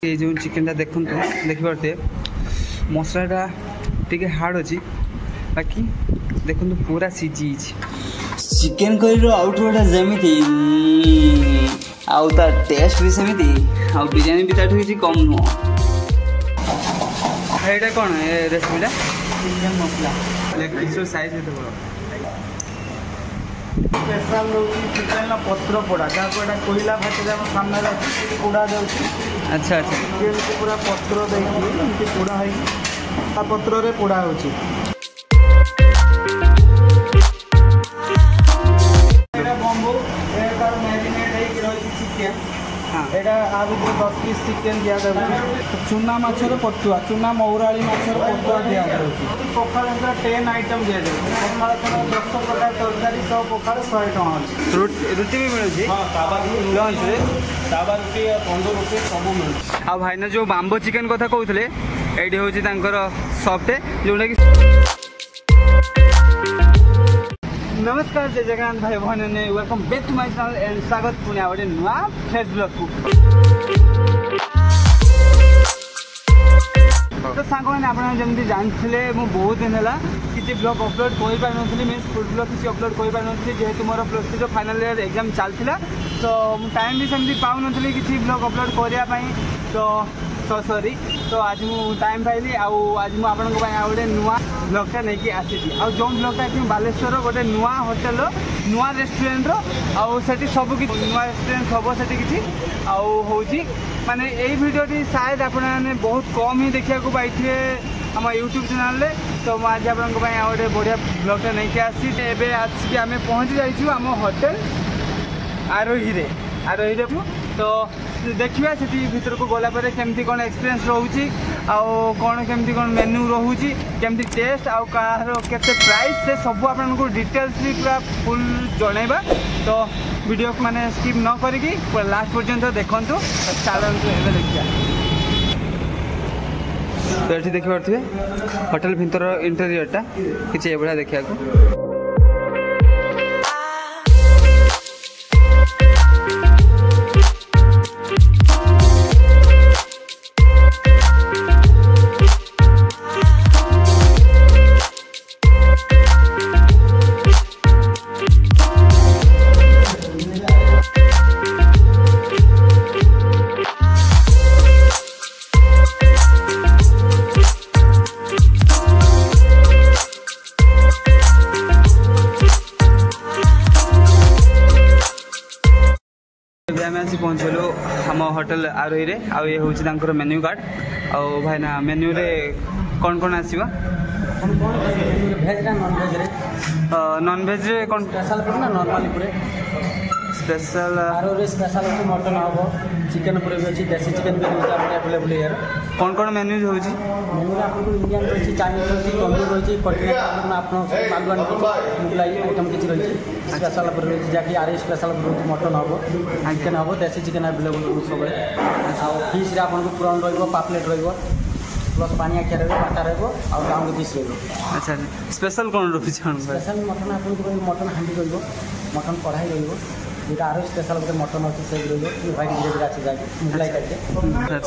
ये जो चिकेन देखते देखिए मसलाटा टी हार्ड अच्छी बाकी देखो पूरा सीझी चिकेन करी आउटा जमी आउ तार टेस्ट भी सेमती आ बिरयानी भी ताठू किसी कम नुह ये कौन रेसिपीटा चिकेन मसला साइज है बड़ा स्पेशल रोटी चिकेन पत्र पोड़ा जहाँ को कोईला भाटी आम सामने पोड़ा जाऊँगी। अच्छा अच्छा चिकेन को पूरा पत्र देखिए पोड़ा है पत्र रे पोड़ा हो बम्बू मैरिनेट चिकेन यहाँ आ 10 पीस चिकेन दि जाऊँगी। चूना माछर पटुआ चूना मौराड़ी माछर पटुआ दि जाऊँगी। पखाड़ 10 आइटम दि जाए पखाड़ 10 प्रकार तरकारी सब पखाड़ 100 टଙ୍କା रुटी भी मिलूँ लंच तावा रुटी 15 रुपये सब मिलूँ। आ भाईना जो बाम्बो चिकेन कथा कहते ये हूँ सॉफ्टे जोटा कि नमस्कार जय जगन्नाथ भाई बहन ने welcome back to my channel and स्वागत पुणे गोटे नुआ फ्रेश ब्लॉग को। तो सांग मैंने आपने जमी जानते मुझे बहुत दिन है किसी ब्लॉग अपलोड कर पार मीन्स फूड ब्लॉग किसी अपलोड कर पार जेहेतु मोर +3 फाइनल ईयर एग्जाम चलता तो टाइम भी सेमती पाऊन किसी ब्लॉग अपलोड करने तो सॉरी तो आज मुझे टाइम पाइली आज मुझे गोटे नुआ ब्लॉगटा नहीं आसी जो ब्लॉगटा कि बालेश्वर गोटे नुआ होटेल नुआ रेस्टोरेंट आठी सब कि नुआ रेस्टोरेंट सब से किसी हूँ माने यही भिडियोटी शायद आपने बहुत कम ही देखा पाई आम यूट्यूब चैनल तो आज आप गोटे बढ़िया ब्लॉगटा नहीं आसिक आम पहुँची जाइए आम होटेल आरोही तो देखा से भर को गलापर केमती कौन एक्सपीरियंस रोचे कौन केमती कौन मेन्यू रोचे केमती टेस्ट आउ कार केते प्राइस से सब आपको डिटेल्स भी पूरा फुल जनइबा तो वीडियो को माने स्किप न करिकी पूरा लास्ट पर्यंत देखु चलते देखिए। तो ये देखिए होटेल भितर इंटेरियरटा किसी भाया देखा पहुँचलु आम होटेल आरोही रे ये हूँ मेन्यू कार्ड आउ भाईना मेन्यू रे कौन कौन आसो भेज नॉन भेज रे नॉन भेज रे कौन स्पेशल ना नॉर्मली पूरे स्पेशल आरोही स्पेशल अच्छी मटन हम चिकेन पूरे भी अच्छी देसी चिकेन भी अवेलेबल यार कौन कौन मेन्यू हो मेन्यू आपको इंडियन रही चाइनीज रही तंदूर रही कटिनेंटल आप मुगलाई आइटम किसी रही स्पेशल रही जहाँकि आरोही स्पेशल रही मटन हम चिकेन हम देसी चिकेन अवेलेबल सब फिश आपको प्रॉन पापलेट प्लस पानी आखिया बाटा रहा फिश रहा। अच्छा स्पेशल कौन रही स्पेशल मटन आपको मटन हांडी रही मटन कढ़ाई रही जो आरो स्पेशल गोटे मटन अच्छे से रही भाई धीरे धीरे आसी जाए मुगलाई टाइप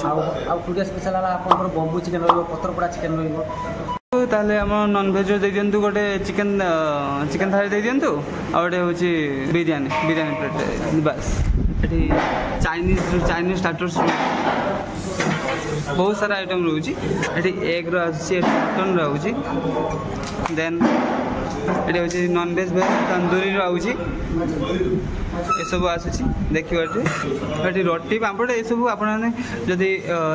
आउटे स्पेशल आप बम्बू चिकेन रत्रपोड़ा चिकेन रही ताले आम नॉन भेज दे दिंतु गोटे चिकेन चिकेन थाली दे दिंतु आ गोटे हूँ बिरयानी बिरयानी प्लेट बस ये चाइनीज स्टार्टर्स बहुत सारा आइटम रोचे ये एग मटन रोचे देन ये हूँ नॉन भेज तंदूरी रोचे ये सब आसूँ देखिए रोटी पापड़ ये सब आपने जदि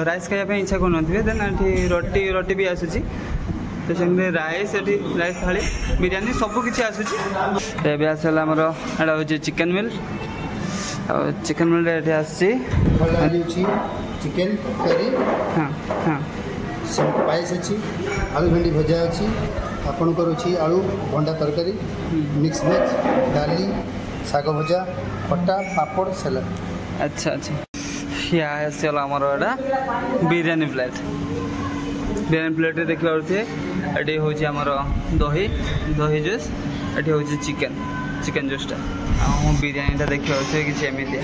राइस खायापी इच्छा करते देन ये रोटी भी आसूँ तो से राइस राइस थाली बिरयानी सब किसी आसूँ ये आसला आमर एटा हूँ चिकेन मिल चिकेन मिल ये आसी चिकेन करी हाँ हाँ पायस अच्छी आलू भेंडी भजा अच्छी आपणकर अच्छी आलू भंडा तरकारी मिक्स वेज डाली शाग भजा खटा पापड़ सलाद। अच्छा अच्छा या आसला आमर एटा बिरयानी प्लेट देखा ये हूँ आमर दही दही जूस ये हूँ चिकेन जूसटा बिरयानीटा देखा किसी एमती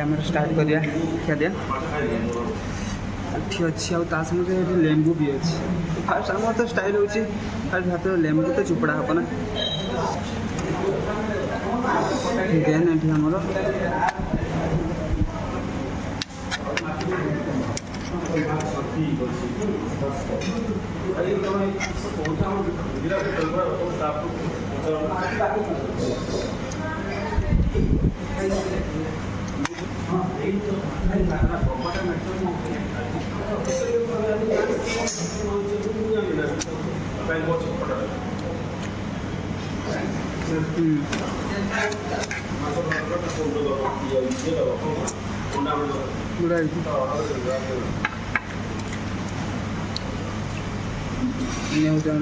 आम स्टार्ट करिया क्या दिया अच्छी अच्छी आउ संगे लेंबू भी अच्छी फास्ट आम तो स्टाइल हो फास्ट भात लेंबू तो चुपड़ा हम ना देन ये आमर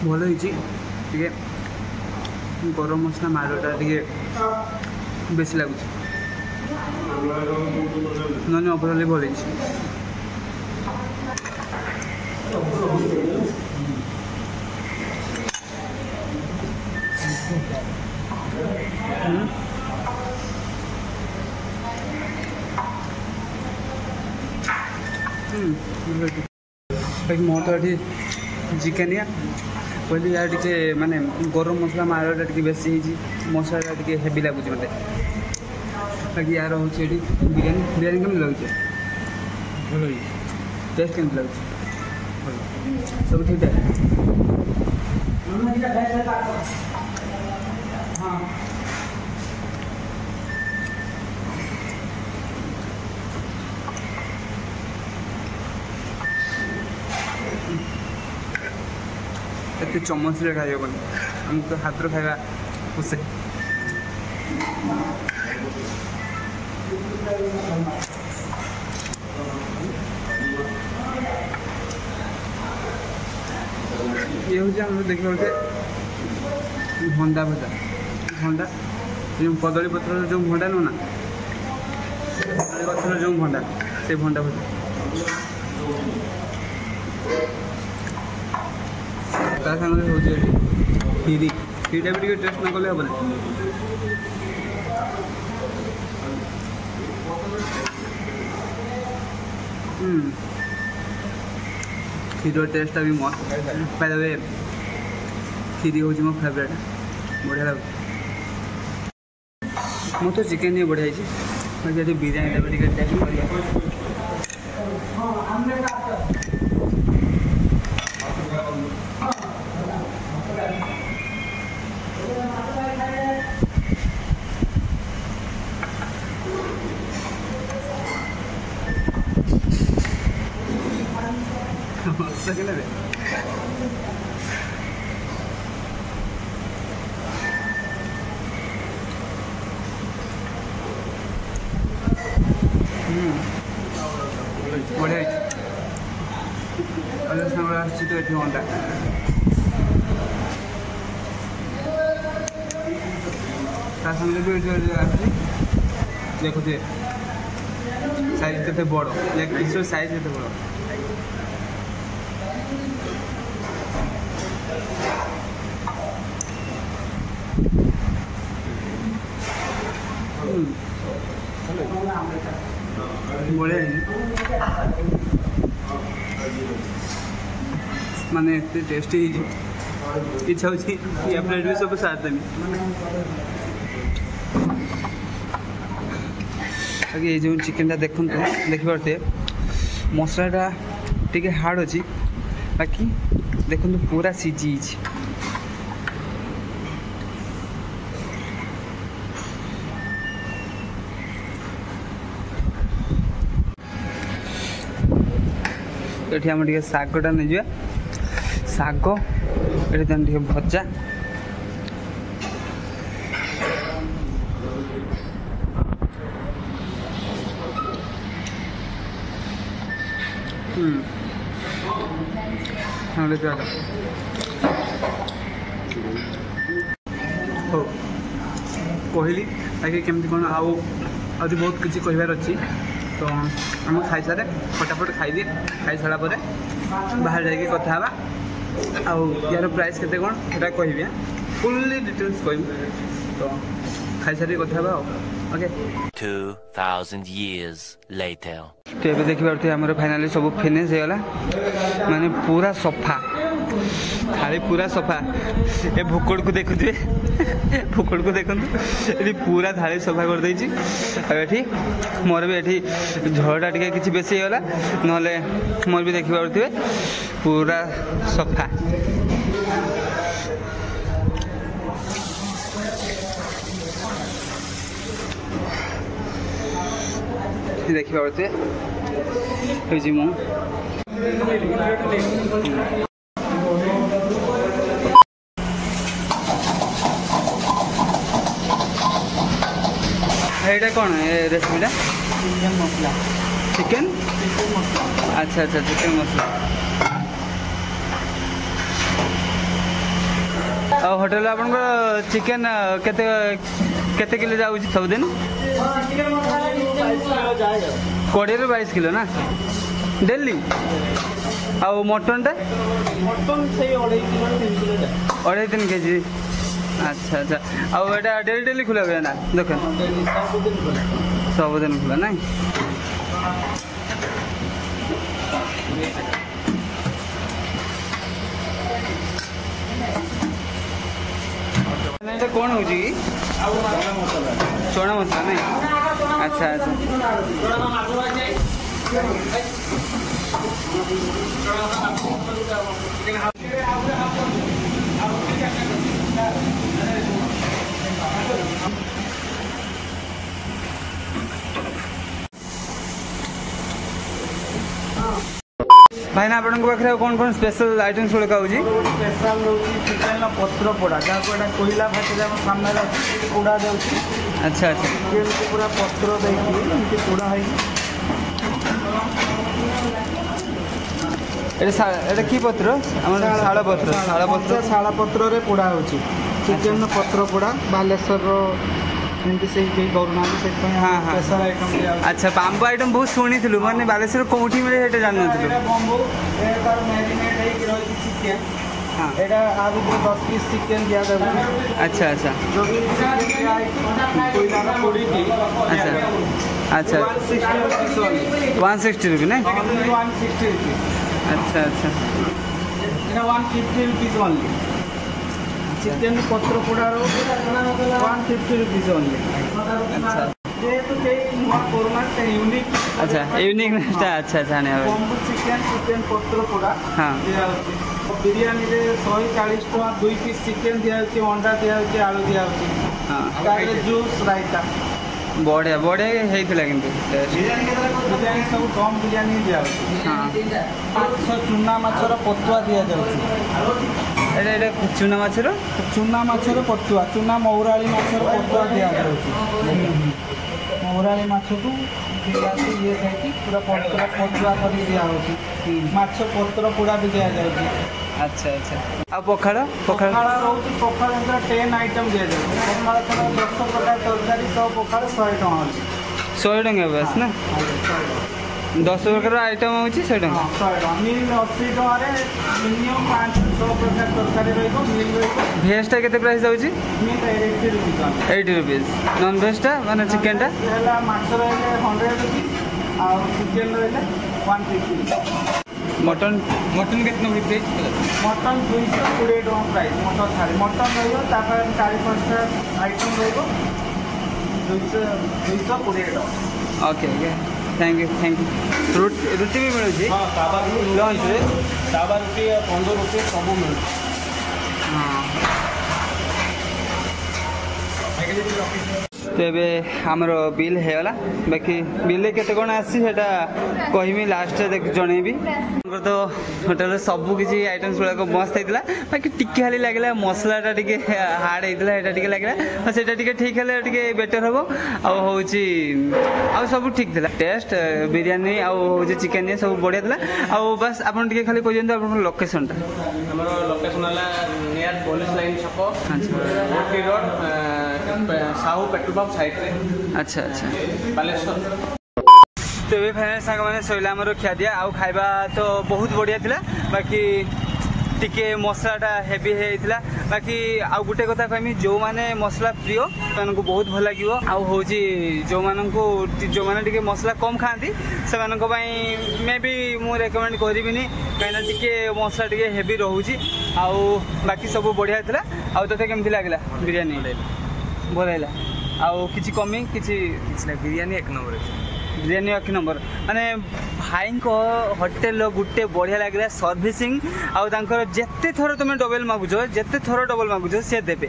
भल हो गरम मसला मारटा बेस लगुच नन ओवरअल भल मोर तो ये चिकेन या कहली यार टे माने गरम मसला मारटा टे बेसी मसला टे हेवी लगुच मत बाकी यार हूँ बिरयानी बिरयानी केमी लगे भल टेस्ट केमी लगे सब ठीक है एत चमच खाई हेन आमको तो हाथ खाଇବା पोसे ये हूँ देखा भंडा भजा भंडा जो कदली पत्र जो भंडा नु ना कदली पत्र जो भंडा से भंडा भजा ता सामने हूँ खीरी खीरीटा भी टेस्ट न कले हम खीर टेस्ट भी मस्त बाय द वे खीरी हूँ मो फेवरेट बढ़िया लगे मो तो चिकेन ही बढ़िया है बिरयानी भी टेस्ट कर बढ़िया तो ये अंडा सामने भी देखुए साइज के बड़ लेग पीस साइज के बड़ माने टेस्टी इच्छा होची या प्लेट भी सब साथ देमी आगे जो चिकेन देखते देखिए मसलाटा टे हार्ड अच्छी बाकी देखो पूरा सीझी तो ये आम टे शागटा नहीं जा शाग ये भजा कहली आगे केमती कौन आज बहुत किसी कहार अच्छी तो आम खाई सारे फटाफट खाई खाई सारा बाहर जाके कथा आउ यार प्राइस केते कौन सेटा कहबी फुल्ली डिटेल्स कहबी तो खाई सारी कथा ओके 2000 years later तो ये देखि पारथि हमर फाइनली सब फिनिश हो गला माने पूरा सफा थाली पूरा सफा ए भुकड़ को देखुथे भुकड़ को देखंतु एठी पूरा थाली सफा कर दैछि आ एठी मोर भी एठी झड़टा टिके किछि बेसी होला नले मोर भी देखि पारथि पूरा सफा देखि पारथि होइछि मु एटा कौन रेसिपीटा चिकन मसला चिकन अच्छा अच्छा चिकन मसला और होटल आपन चिकन केते केते किलो जाउ सब दिन कोड़े 22 किलो ना डेली आउ मटन टा मटन से 2.5 केजी अच्छा अच्छा आउ एटा डेली डेली खुला हुए ना देख सब दिन खुला ना कौन हो चना मसला नहीं अच्छा अच्छा भाई ना आपन पाखे कौन कौन स्पेशल आइटम्स गुड़ा हो स्पेशल रोटी चिकन पत्र पोड़ा जहाँ को कोईला भाटी सामने पोड़ा जाऊँगी अच्छा अच्छा चिकन पूरा पत्र देखिए पोड़ा है एटा की पत्र हमर शाल पत्र रे पोड़ा होची चिकन पत्र पोड़ा बालेश्वर एमती से करूना हाँ हाँ स्पेशल आइटम अच्छा बाम्बू आइटम बहुत शुणी मैंने बालेश्वर कौटी मिले ये जान बम्बू मैरिनेट चिकेन हाँ यहाँ आ 10 पीस चिकेन दिया जाए अच्छा अच्छा जो भी अच्छा अच्छा 160 रुपये नहीं 160 रुपीज अच्छा अच्छा 150 रुपीज ओनली चिकेन पत्र पोड़ा 150 रुपीज ओनली अच्छा जेहेतु कोरोना से यूनिक अच्छा यूनिक अच्छा अच्छा बम्बू चिकेन पत्र पोड़ा हाँ बिरियानी रे 140 टका 2 पीस चिकेन दिया अंडा दिया आलू दिया हाँ जूस रायता बढ़िया बढ़िया होता कि बिरियानी सब कम बिरियानी दिया हाँ चूना माछर पतुआ दिया जाए चूना माछर पतुआ चूना मौराली माछर पतुआ दिया जाए मौराली माछ को ये पूरा पत्र पतुआ कर दिया माछ पत्र पोड़ा भी दिया जाए अच्छा अच्छा आ पखाड़ पखाड़ रोटी पखाड़ 10 आइटम दिया जाए पखाड़ 10 प्रकार तरकारी 100 पखाड़ 100 टका 100 टका बस ना 10 प्रकार आइटम हो 100 टका मिल 80 टका मिनिमम 500 प्रकार तरकारी मिल भेजटा केते प्राइस जाउची मिल 80 रुपीज नॉन भेजटा माने चिकन टा माछ रहिले 100 रुपीज और चिकन रहिले 150 मटन मटन कितना प्राइस मटन 220 टका प्राइस मटन थाली मटन रही 4-5 आइटम रही 220 टका ओके ओके थैंक यू रुटी भी मिलूँ हाँ तावा लंच रे तावा रुटी 15 रुपये सब मिलूँ हाँ तो ये आमर बिल होगा बाकी बिल केते कौन आसी कहमी लास्ट जनइबी तो होटेल सब किसी आइटम्स गुड़ाक मस्त होता बाकी टिके खाली लगे मसलाटा टी हार्ड होता है लगे से ठीक है बेटर हम आउ सब ठीक था टेस्ट बिरियानी आउ चिकेन सब बढ़िया था आउ बस आप खाली कहते location location near police line छक road Sahu petrol pump side रे अच्छा अच्छा बालेश्वर तो ये फाइनल सांग मैंने सैला आमर खिया दिया आउ खाइबा तो बहुत बढ़िया थिला बाकी टिके मसलाटा हेवी होता बाकी आउ गोटे कथा कहमी जो मैंने मसला प्रिय से बहुत भल लगे आउ हूँ जो मैंने मसला कम खाती से मे भी मुझे रेकमेंड करी कहीं टिके मसला टे हेवी रोचे आउ बाकी सब बढ़िया था आउ तो केमती लगला बिरियानी भल है आउ किसी कमी किसी बिरियानी एक नंबर बिरियानी एक नंबर माने भाई को होटेल गोटे बढ़िया लगे सर्विसिंग आउ जिते थर तुम डबल मागुच जिते थर डबल मागुच सी देवे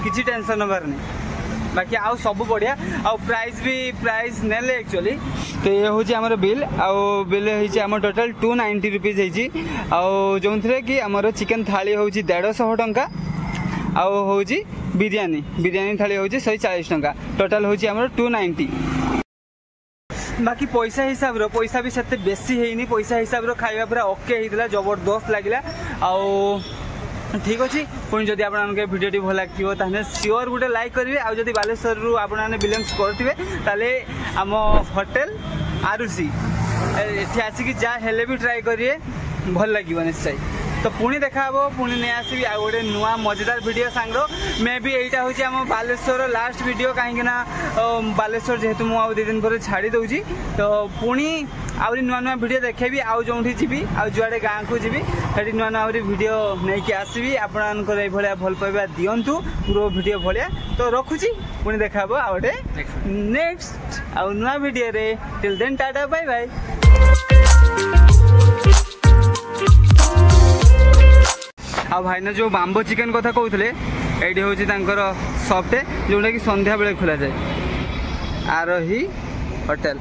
किसी टेंशन नबार नहीं बाकी आउ सब बढ़िया आउ प्राइस भी प्राइस नेले एक्चुअली तो ये हूँ आमर बिल आउ बिल होम टोटाल 290 रुपीज आउ जो थे कि आमर चिकेन थाली हूँ 150 टंका आउ हूँ बिरियानी थाली हूँ 140 टंका टोटाल हूँ आमर 290 बाकी पैसा हिसाब रो पैसा भी सेते बेसी हेनी पैसा हिसाब रो खाଇବା पूरा ओके हितला जबरदस्त लागिला आउ ठीक अच्छे पुणी जदि आपके भिडियोटी भल लगे ताहले सियोर गोटे लाइक करेंगे आउ जदि बालेश्वर रु आपने बिलोंग्स करते ताले आम होटेल आरुषि एठी आसिक जा हेले भी ट्राई करिए भल लगे निश्चय तो पुणी देखा पुणी नहीं आसबि आ गोटे नुआ मजेदार वीडियो सांग्रो मे भी यहीटा हूँ आम बालेश्वर लास्ट वीडियो कहीं बालेश्वर जेहेतु मुझे 2 दिन पर छाड़ी दूसरी तो पुणी आहरी नुआ नुआ वीडियो देखेबी आउ जो जी आउ जुआड़े गाँ को जी से नुआ नुआ वीडियो नहीं आसबि आपंकर ये भल पाइबा दिंतु पूरा वीडियो भाया तो रखुची पुणी देखा आ गोटे नेक्स्ट आउ नुआ वीडियो रे till then tata bye bye आ भाईना जो बाम्बो चिकेन कथा कहते ये हूँ शॉपटे जोटा कि संध्या बेले खोल जाए आरोही होटेल।